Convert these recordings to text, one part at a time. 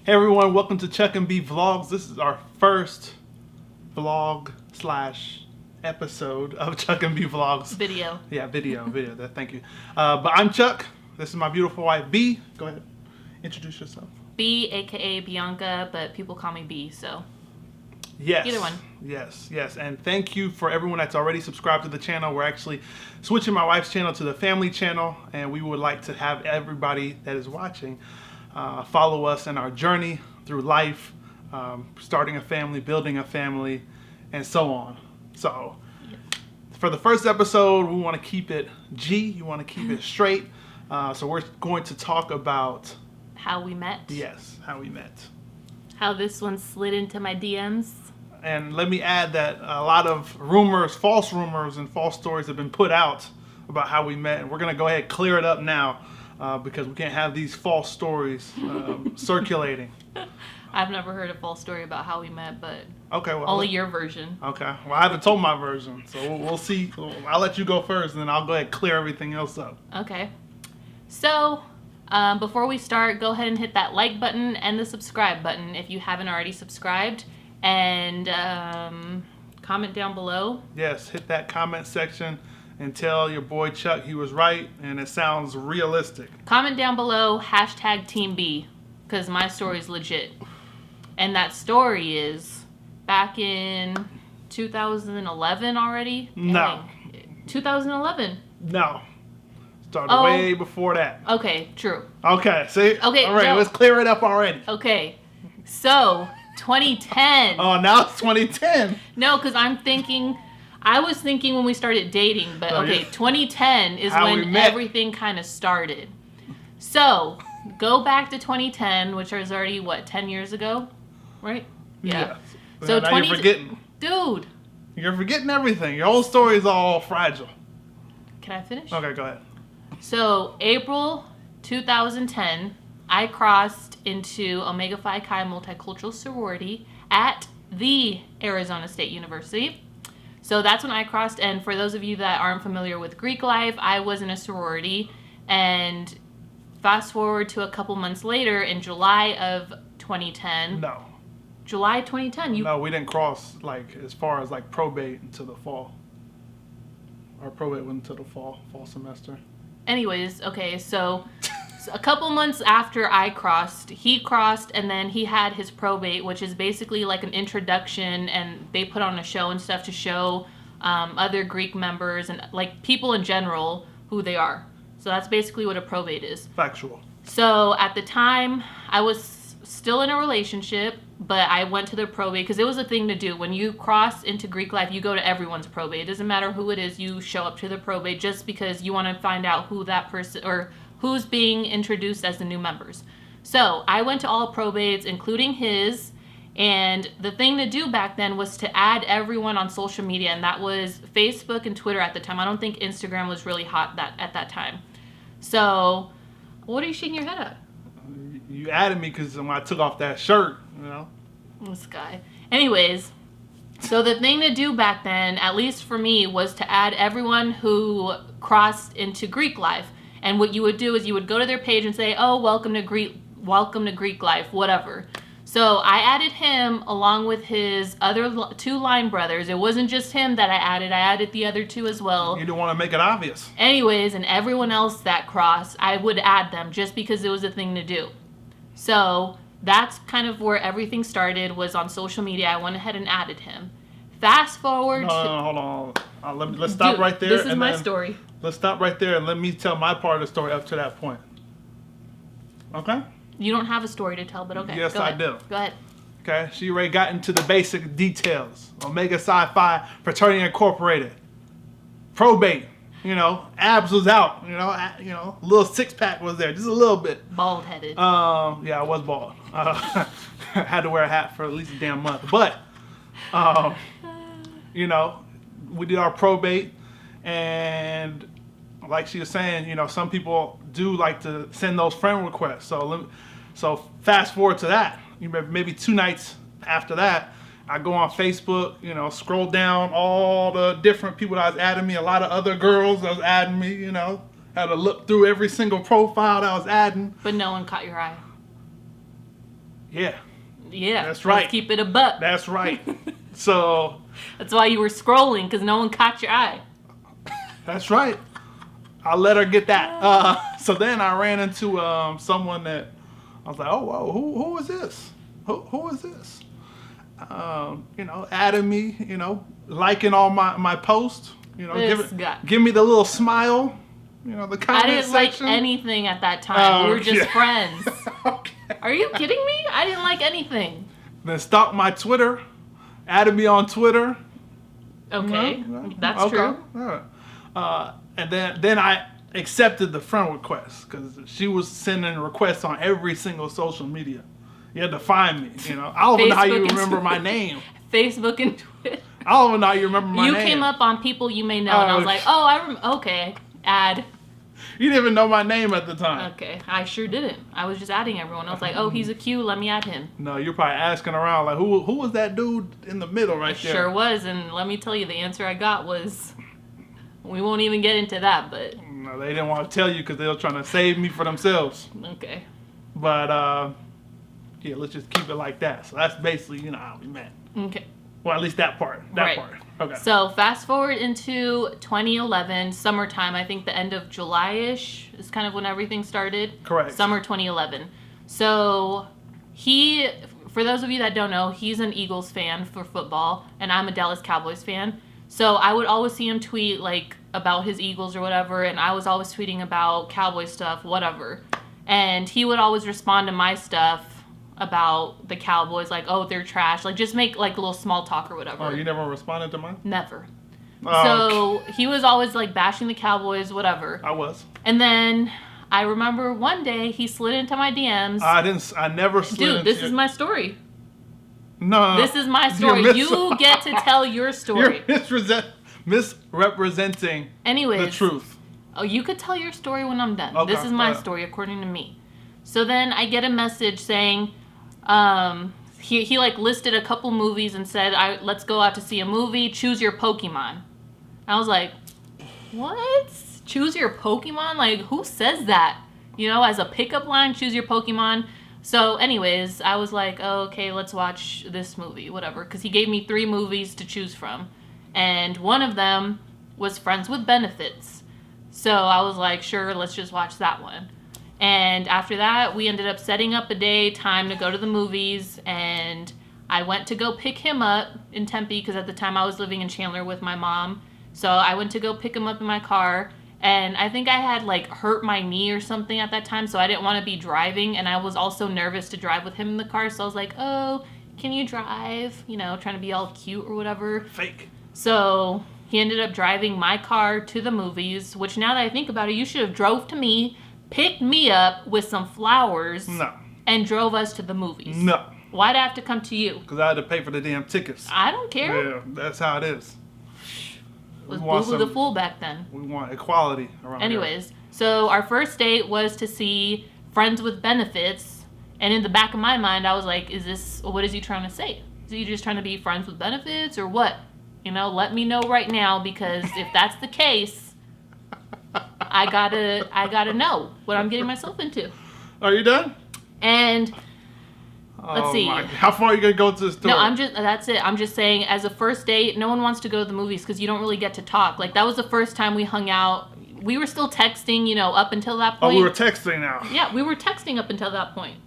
Hey everyone, welcome to Chuck and B Vlogs. This is our first vlog / episode of Chuck and B Vlogs. Video. Yeah, video. Thank you. But I'm Chuck. This is my beautiful wife, B. Go ahead. Introduce yourself. B, aka Bianca, but people call me B, so. Yes. Either one. Yes. And thank you for everyone that's already subscribed to the channel. We're actually switching my wife's channel to the family channel, and we would like to have everybody that is watching follow us in our journey through life, starting a family, building a family, and so on. So, for the first episode, we want to keep it G. You want to keep it straight. So we're going to talk about how we met. Yes, how we met. How this one slid into my DMs. And let me add that a lot of rumors, false rumors, and false stories have been put out about how we met. And we're going to go ahead and clear it up now because we can't have these false stories circulating. I've never heard a false story about how we met, but okay, well, only your version. Okay. Well, I haven't told my version, so we'll see. I'll let you go first, and then I'll go ahead and clear everything else up. Okay. So, before we start, go ahead and hit that like button and the subscribe button if you haven't already subscribed. And comment down below. Yes, hit that comment section and tell your boy Chuck he was right and it sounds realistic. Comment down below, hashtag Team B, because my story is legit. And that story is back in 2011 already? No. 2011. No. Started way before that. Okay, true. Okay, see? Okay, all right, no. Let's clear it up already. Okay, so 2010. Oh, now it's 2010. No, because I was thinking when we started dating, but okay, 2010 is when everything kind of started. So, go back to 2010, which was already, 10 years ago? Right? Yeah. So now you're forgetting. Dude. You're forgetting everything. Your whole story is all fragile. Can I finish? Okay, go ahead. So, April 2010, I crossed into Omega Phi Chi Multicultural Sorority at the Arizona State University. So that's when I crossed, and for those of you that aren't familiar with Greek life, I was in a sorority, and fast forward to a couple months later, in July of 2010. No. July 2010. No, we didn't cross, as far as, probate until the fall. Our probate went until the fall semester. Anyways, okay, so a couple months after I crossed, he crossed, and then he had his probate, which is basically like an introduction, and they put on a show and stuff to show other Greek members and people in general who they are. So that's basically what a probate is. Factual. So at the time, I was still in a relationship, but I went to the probate because it was a thing to do. When you cross into Greek life, you go to everyone's probate. It doesn't matter who it is, you show up to the probate just because you want to find out who that person or who's being introduced as the new members. So I went to all probates, including his, and the thing to do back then was to add everyone on social media, and that was Facebook and Twitter at the time. I don't think Instagram was really hot at that time. So, what are you shaking your head at? You added me because when I took off that shirt, This guy. Anyways, so the thing to do back then, at least for me, was to add everyone who crossed into Greek life. And what you would do is you would go to their page and say, "Oh, welcome to Greek life, whatever." So I added him along with his other two line brothers. It wasn't just him that I added the other two as well. You didn't want to make it obvious. Anyways, and everyone else that crossed, I would add them just because it was a thing to do. So that's kind of where everything started, was on social media. I went ahead and added him. Fast forward. No, hold on. Let's stop right there. This is my story. Let's stop right there and let me tell my part of the story up to that point. Okay? You don't have a story to tell, but okay. Yes, I do. Go ahead. Okay, she already got into the basic details. Omega Psi Phi Fraternity Incorporated. Probate. Abs was out. Little six pack was there, just a little bit. Bald headed. Yeah, I was bald. Had to wear a hat for at least a damn month. But, we did our probate, and like she was saying, some people do like to send those friend requests. So fast forward to that. Maybe 2 nights after that, I go on Facebook, scroll down all the different people that was adding me, a lot of other girls that was adding me, had to look through every single profile that was adding. But no one caught your eye. Yeah, Yeah, that's right. Let's keep it a buck. That's right. So That's why you were scrolling, because no one caught your eye. that's right. I let her get that. So then I ran into someone that I was like, oh, whoa, who is this? Who is this? Adding me, liking all my posts, give me the little smile, the comment I didn't section. like anything at that time. We were just yeah. friends. Okay. Are you kidding me? I didn't like anything. Then stalk my Twitter, added me on Twitter. Okay, that's okay. true. All right. And then I accepted the friend request because she was sending requests on every single social media. You had to find me. I don't even know how you remember my name. Facebook and Twitter. I don't even know how you remember my name. You came up on people you may know, and I was like, okay, add. You didn't even know my name at the time. Okay, I sure didn't. I was just adding everyone. I was like, oh, he's a Q, let me add him. No, you're probably asking around like, who was that dude in the middle right there? Sure was, and let me tell you, the answer I got was, we won't even get into that, but... No, they didn't want to tell you because they were trying to save me for themselves. Okay. But, yeah, let's just keep it like that. So that's basically, how we met. Okay. Well, at least that part. That part. Okay. So fast forward into 2011, summertime. I think the end of July-ish is kind of when everything started. Correct. Summer 2011. So for those of you that don't know, he's an Eagles fan for football, and I'm a Dallas Cowboys fan. So I would always see him tweet like about his Eagles or whatever, and I was always tweeting about Cowboy stuff, whatever. And he would always respond to my stuff about the Cowboys, like, oh, they're trash. Like, just make, like, a little small talk or whatever. Oh, you never responded to mine? Never. Oh, So, he was always, like, bashing the Cowboys, whatever. I was. And then, I remember one day, he slid into my DMs. I never slid into Dude, this is my story. No. This is my story. You get to tell your story. You're misrepresenting Anyways. the truth. Oh, you could tell your story when I'm done. Okay, This is my story, according to me. So then, I get a message saying... he like listed a couple movies and said, let's go out to see a movie, choose your Pokemon. I was like, what? Choose your Pokemon? Like, who says that? As a pickup line, choose your Pokemon. So anyways, I was like, oh, okay, let's watch this movie, whatever. Because he gave me 3 movies to choose from. And one of them was Friends with Benefits. So I was like, sure, let's just watch that one. And after that, we ended up setting up a day, time to go to the movies, and I went to go pick him up in Tempe, because at the time I was living in Chandler with my mom. So I went to go pick him up in my car, and I think I had, like, hurt my knee or something at that time, so I didn't want to be driving, and I was also nervous to drive with him in the car, so I was like, oh, can you drive? Trying to be all cute or whatever. Fake. So he ended up driving my car to the movies, which now that I think about it, you should have drove to me, picked me up with some flowers, and drove us to the movies. No. Why'd I have to come to you? Because I had to pay for the damn tickets. I don't care. Yeah, that's how it is. Was Boo-Boo the fool back then. We want equality around Anyways, so our first date was to see Friends with Benefits, and in the back of my mind, I was like, what is he trying to say? Is he just trying to be friends with benefits, or what? Let me know right now, because if that's the case... I gotta know what I'm getting myself into. Are you done? And let's see. How far are you gonna go to the story? No, that's it. I'm just saying, as a first date, no one wants to go to the movies because you don't really get to talk. Like, that was the first time we hung out. We were still texting, up until that point. Oh, we were texting now. Yeah, we were texting up until that point.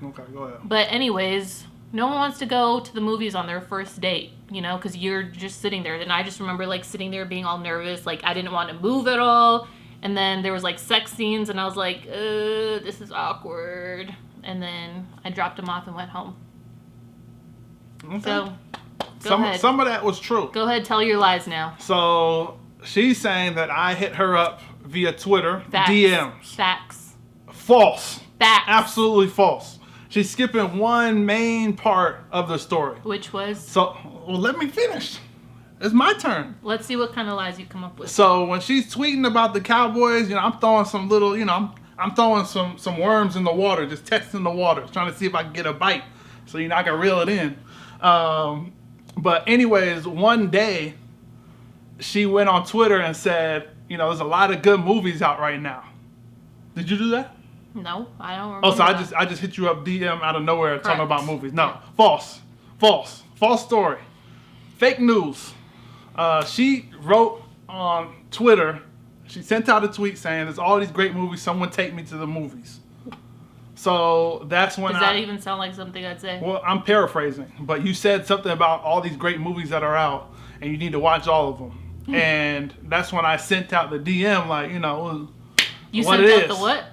Okay, go ahead. But anyways, no one wants to go to the movies on their first date, because you're just sitting there. And I just remember, like, sitting there being all nervous. Like, I didn't want to move at all. And then there was, like, sex scenes, and I was like, this is awkward. And then I dropped him off and went home. Okay. So, go ahead. Some of that was true. Go ahead, tell your lies now. So, she's saying that I hit her up via Twitter, Facts. DMs. Facts. False. Facts. Absolutely false. She's skipping one main part of the story. Which was? So, let me finish. It's my turn. Let's see what kind of lies you come up with. So when she's tweeting about the Cowboys, I'm throwing some little, I'm throwing some worms in the water, just testing the water, trying to see if I can get a bite. So I can reel it in. But anyways, one day she went on Twitter and said, there's a lot of good movies out right now. Did you do that? No, I don't remember. Oh, so that. I just hit you up DM out of nowhere talking Correct. about movies. No, Yeah. false story, fake news. She wrote on Twitter. She sent out a tweet saying, "There's all these great movies. Someone take me to the movies." So that's when Does that even sound like something I'd say? Well, I'm paraphrasing, but you said something about all these great movies that are out, and you need to watch all of them. And that's when I sent out the DM, like, you know, You what sent it out the is. what?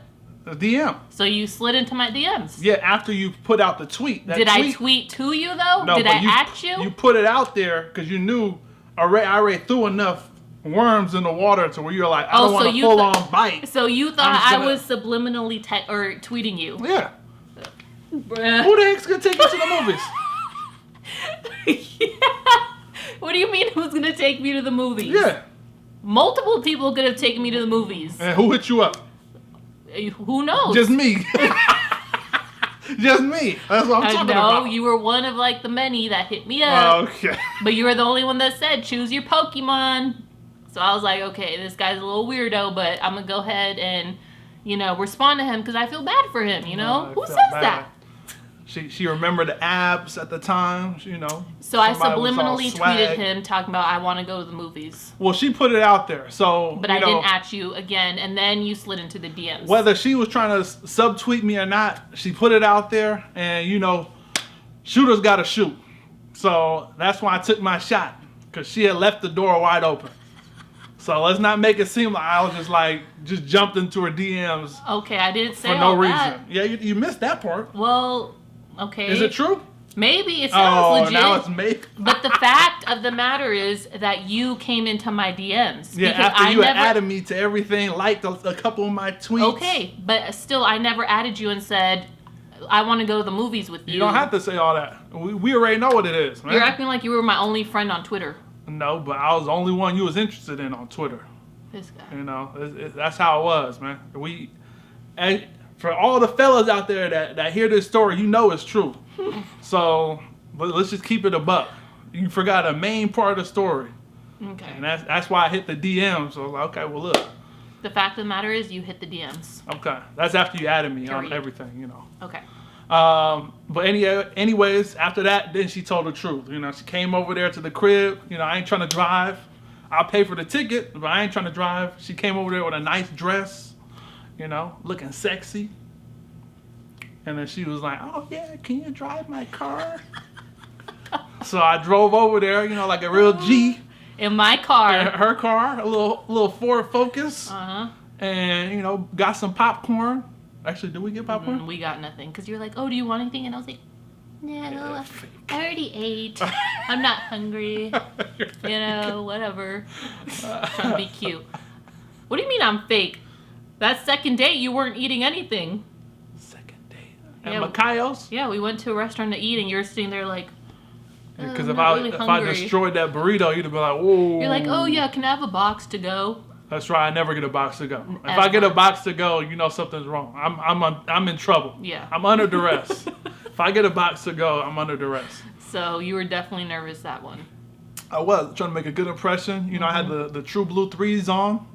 The DM. So you slid into my DMs. Yeah, after you put out the tweet. Did I tweet to you though? No, Did but I at you? You put it out there because you knew I already threw enough worms in the water to where you're like, I don't want a full-on bite. So you thought I was subliminally or tweeting you? Yeah. Bruh. Who the heck's gonna take you to the movies? Yeah. What do you mean who's gonna take me to the movies? Yeah. Multiple people could have taken me to the movies. And who hit you up? Who knows? Just me. Just me. That's what I'm talking about. No, you were one of like the many that hit me up. Okay. But you were the only one that said choose your Pokemon. So I was like, okay, this guy's a little weirdo, but I'm gonna go ahead and, respond to him because I feel bad for him. Who says that? She remembered the abs at the time, So I subliminally tweeted him talking about I want to go to the movies. Well, she put it out there, so. But I didn't at you again, and then you slid into the DMs. Whether she was trying to subtweet me or not, she put it out there, and shooters gotta shoot. So that's why I took my shot, because she had left the door wide open. So let's not make it seem like I was just jumped into her DMs. Okay, I didn't say for no reason. That. Yeah, you missed that part. Well, okay. Is it true? Maybe it sounds legit. Now it's maybe. But the fact of the matter is that you came into my DMs. Yeah, after you had added me to everything, liked a couple of my tweets. Okay, but still, I never added you and said, I want to go to the movies with you. You don't have to say all that. We already know what it is, man. You're acting like you were my only friend on Twitter. No, but I was the only one you was interested in on Twitter. This guy. That's how it was, man. And for all the fellas out there that hear this story, it's true. So, but let's just keep it a buck. You forgot a main part of the story. Okay. And that's why I hit the DMs. So I was like, okay, well, look. The fact of the matter is you hit the DMs. Okay. That's after you added me Period. on everything, Okay. But anyways, after that, then she told the truth. She came over there to the crib. I ain't trying to drive. I'll pay for the ticket, but I ain't trying to drive. She came over there with a nice dress, looking sexy. And then she was like, oh, yeah, can you drive my car? So I drove over there, like a real G. In my car. In her car, a little Ford Focus. Uh-huh. And, got some popcorn. Actually, did we get popcorn? We got nothing. Because you were like, oh, do you want anything? And I was like, no, I already ate. I'm not hungry. Whatever. Trying to be cute. What do you mean I'm fake? That second date, you weren't eating anything. Second date? At Makayo's? Yeah, we went to a restaurant to eat, and you're sitting there like, because if I destroyed that burrito, you'd have been like, whoa. You're like, oh, yeah, can I have a box to go? That's right. I never get a box to go. If I get a box to go, something's wrong. I'm in trouble. Yeah. I'm under duress. If I get a box to go, I'm under duress. So you were definitely nervous that one. I was trying to make a good impression. I had the True Blue 3s on.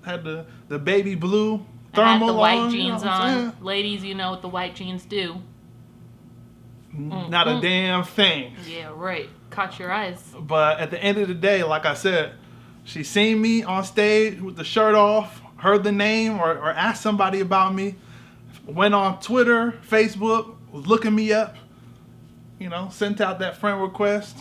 Had the baby blue thermal on. I had the white jeans on. Ladies, what the white jeans do. Not a damn thing. Yeah, right. Caught your eyes. But at the end of the day, like I said, she seen me on stage with the shirt off, heard the name or asked somebody about me, went on Twitter, Facebook, was looking me up, sent out that friend request.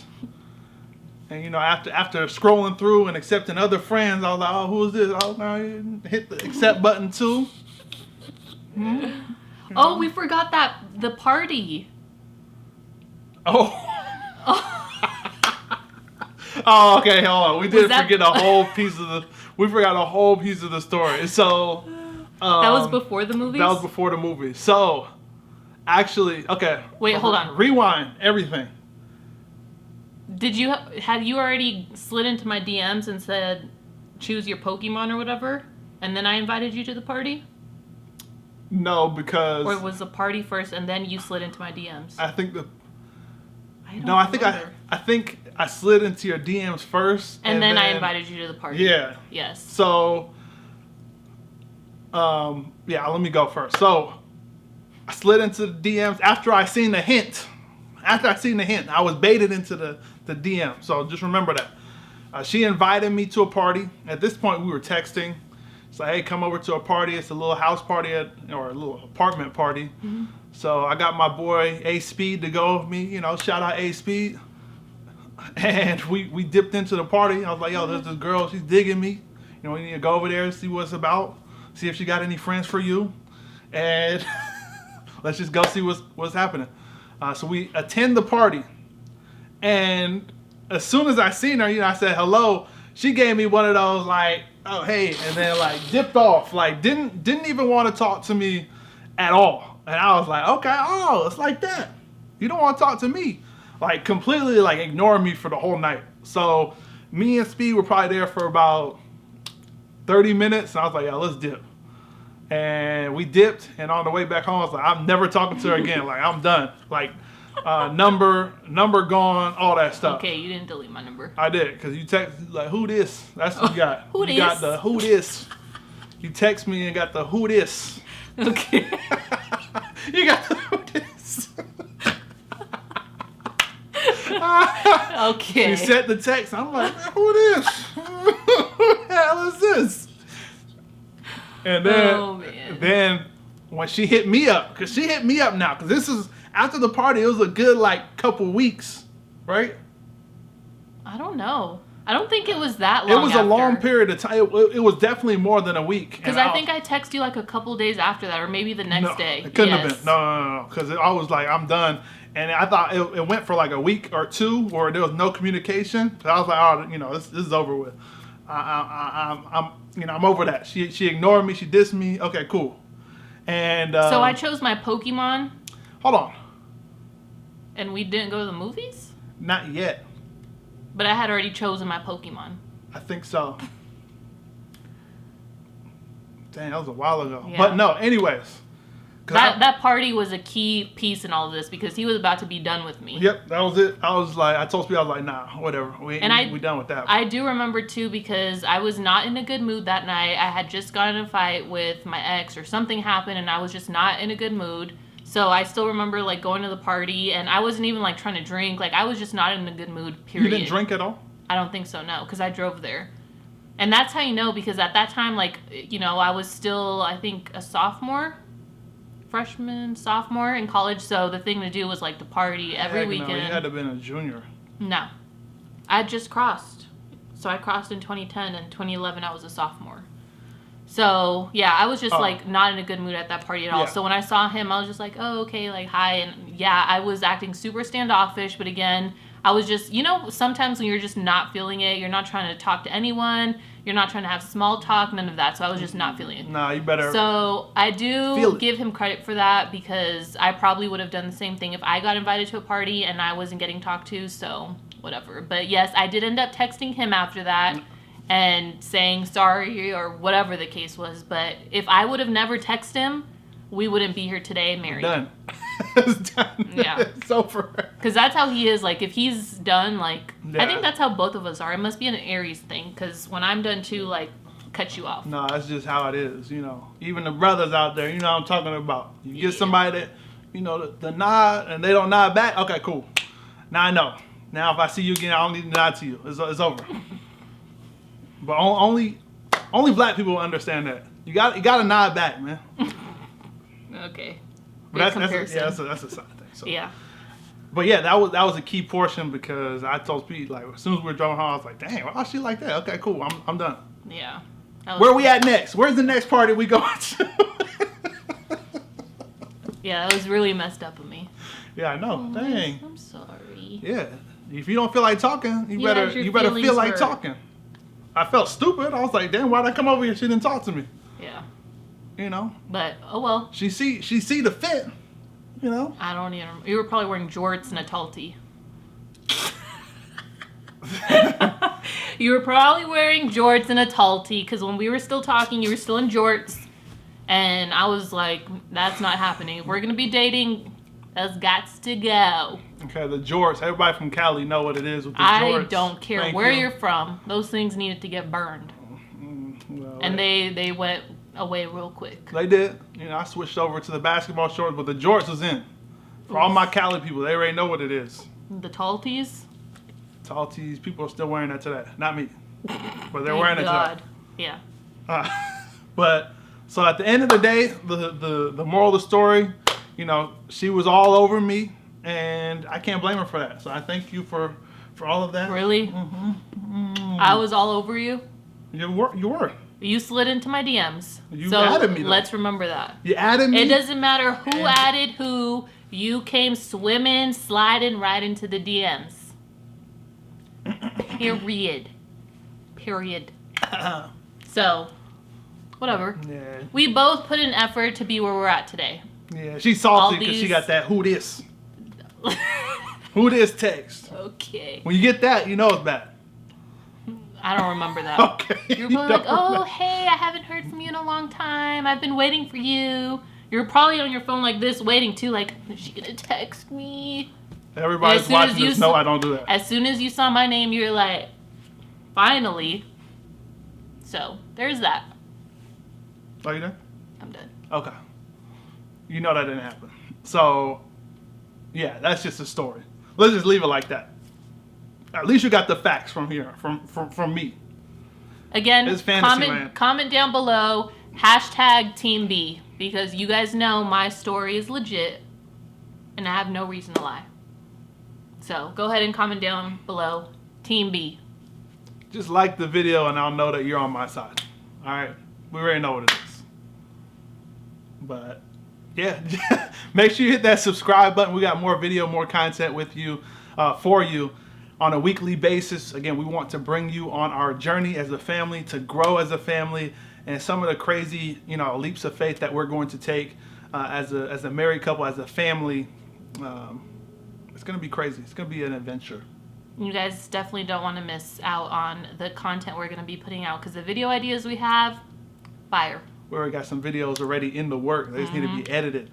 And, after scrolling through and accepting other friends, I was like, oh, who is this? Oh, no, hit the accept button too. Oh, we forgot the party. Oh. Oh, okay, hold on. We forgot a whole piece of the story. So that was before the movies? That was before the movie. So actually, okay. Wait, hold on. Rewind everything. Had you already slid into my DMs and said choose your Pokemon or whatever, and then I invited you to the party? No, because or was the party first and then you slid into my DMs? I think I think I slid into your DMs first. And then I invited you to the party. Yeah. Yes. So Yeah, let me go first. So I slid into the DMs after I seen the hint. I was baited into the DM. So just remember that. She invited me to a party. At this point, we were texting. It's like, hey, come over to a party. It's a little house party or a little apartment party. Mm-hmm. So I got my boy A Speed to go with me. Shout out A Speed. And we dipped into the party. I was like, yo, there's this girl. She's digging me. We need to go over there and see what it's about. See if she got any friends for you. And let's just go see what's happening. So we attend the party. And as soon as I seen her, I said hello. She gave me one of those like, oh, hey. And then like dipped off. Like didn't even want to talk to me at all. And I was like, okay, oh, it's like that. You don't want to talk to me. Like completely like ignoring me for the whole night. So me and Speed were probably there for about 30 minutes. And I was like, yeah, let's dip. And we dipped. And on the way back home, I was like, I'm never talking to her again. Like I'm done. Like number gone, all that stuff. Okay, you didn't delete my number. I did, because you text like, who this? That's what you got. Who you this? got the who this. You text me and got the who this. Okay. You got the who this. Okay. She sent the text. I'm like, who this? Who the hell is this? And then when she hit me up, because she hit me up now, because this is after the party, it was a good like couple weeks, right? I don't know. I don't think it was that long. It was a long period of time. It was definitely more than a week. Because I think I texted you like a couple days after that, or maybe the next day. It couldn't have been. No. Because I was like, I'm done. And I thought it went for like a week or two where there was no communication. So I was like, oh, this is over with. I'm over that. She ignored me. She dissed me. Okay, cool. And so I chose my Pokemon. Hold on. And we didn't go to the movies? Not yet. But I had already chosen my Pokemon. I think so. Dang, that was a while ago. Yeah. But no, anyways. That party was a key piece in all of this because he was about to be done with me. Yep, that was it. I told Speed, I was like, nah, whatever. We done with that. I do remember too because I was not in a good mood that night. I had just gotten in a fight with my ex or something happened and I was just not in a good mood. So I still remember like going to the party and I wasn't even like trying to drink. Like I was just not in a good mood, period. You didn't drink at all? I don't think so, no, because I drove there. And that's how you know because at that time, like, I was still, I think, a freshman, sophomore in college. So the thing to do was like to party every weekend. No, you had to have been a junior. No. I just crossed. So I crossed in 2010 and 2011 I was a sophomore. So, yeah, I was just, like, not in a good mood at that party at all. Yeah. So when I saw him, I was just like, oh, okay, like, hi. And, yeah, I was acting super standoffish. But, again, I was just, sometimes when you're just not feeling it, you're not trying to talk to anyone. You're not trying to have small talk, none of that. So I was just not feeling it. Nah, you better. So I do give him credit for that because I probably would have done the same thing if I got invited to a party and I wasn't getting talked to. So, whatever. But, yes, I did end up texting him after that. And saying sorry or whatever the case was. But if I would have never texted him, we wouldn't be here today married. Done. It's done. Yeah. It's over. Because that's how he is. Like, if he's done, like, yeah. I think that's how both of us are. It must be an Aries thing. Because when I'm done too, like, cut you off. No, that's just how it is, Even the brothers out there, what I'm talking about. You get somebody that, the nod, and they don't nod back. Okay, cool. Now I know. Now if I see you again, I don't need to nod to you. It's over. But only black people will understand that. You got to nod back, man. Okay. But that's a side thing. So. Yeah. But yeah, that was a key portion because I told Pete like as soon as we were driving home, I was like, dang, why is she like that? Okay, cool, I'm done. Yeah. Where we at next? Where's the next party we going to? Yeah, that was really messed up of me. Yeah, I know. Oh, dang. I'm sorry. Yeah. If you don't feel like talking, you better feel like talking. I felt stupid. I was like, damn, why'd I come over here? She didn't talk to me. Yeah. But, oh well. She see the fit, I don't even remember. You were probably wearing jorts and a talty. You were probably wearing jorts and a talty because when we were still talking, you were still in jorts. And I was like, that's not happening. If we're going to be dating, that's gots to go. Okay, the jorts. Everybody from Cali know what it is with the jorts. I don't care where you're from. Those things needed to get burned. Well, and they went away real quick. They did. You know, I switched over to the basketball shorts, but the jorts was in. For all my Cali people, they already know what it is. The tall tees? Tall tees, people are still wearing that today. Not me. But they're Thank wearing it God. today. Yeah. But, so at the end of the day, the moral of the story, you know, she was all over me, and I can't blame her for that. So I thank you for all of that. Really? Mm-hmm. I was all over you? You were. You slid into my DMs. You so added me, though. Let's remember that. You added me. It doesn't matter who added who. You came swimming, sliding right into the DMs. Period. So, whatever. Yeah. We both put in effort to be where we're at today. Yeah, she's salty because she got that who this. Who this text. Okay. When you get that, you know it's bad. I don't remember that. Okay. You're probably like, oh, hey, I haven't heard from you in a long time. I've been waiting for you. You're probably on your phone like this, waiting too, like, is she going to text me? Everybody's watching this. No, I don't do that. As soon as you saw my name, you're like, finally. So, there's that. Are you done? I'm done. Okay. You know that didn't happen. So, yeah, that's just a story. Let's just leave it like that. At least you got the facts from here, from me. Again, It's fantasy land. comment down below, hashtag Team B, because you guys know my story is legit, and I have no reason to lie. So go ahead and comment down below, Team B. Just like the video and I'll know that you're on my side. All right? We already know what it is. But, yeah, make sure you hit that subscribe button. We got more video, more content with you, for you on a weekly basis. Again, we want to bring you on our journey as a family, to grow as a family, and some of the crazy, you know, leaps of faith that we're going to take as a married couple, as a family. It's going to be crazy. It's going to be an adventure. You guys definitely don't want to miss out on the content we're going to be putting out, because the video ideas we have, fire. We already got some videos already in the work. They just need to be edited.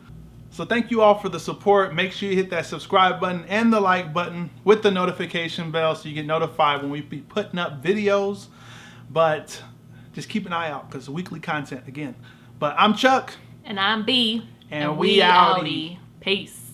So thank you all for the support. Make sure you hit that subscribe button and the like button with the notification bell so you get notified when we be putting up videos. But just keep an eye out because weekly content again. But I'm Chuck. And I'm B. And we outie. Peace.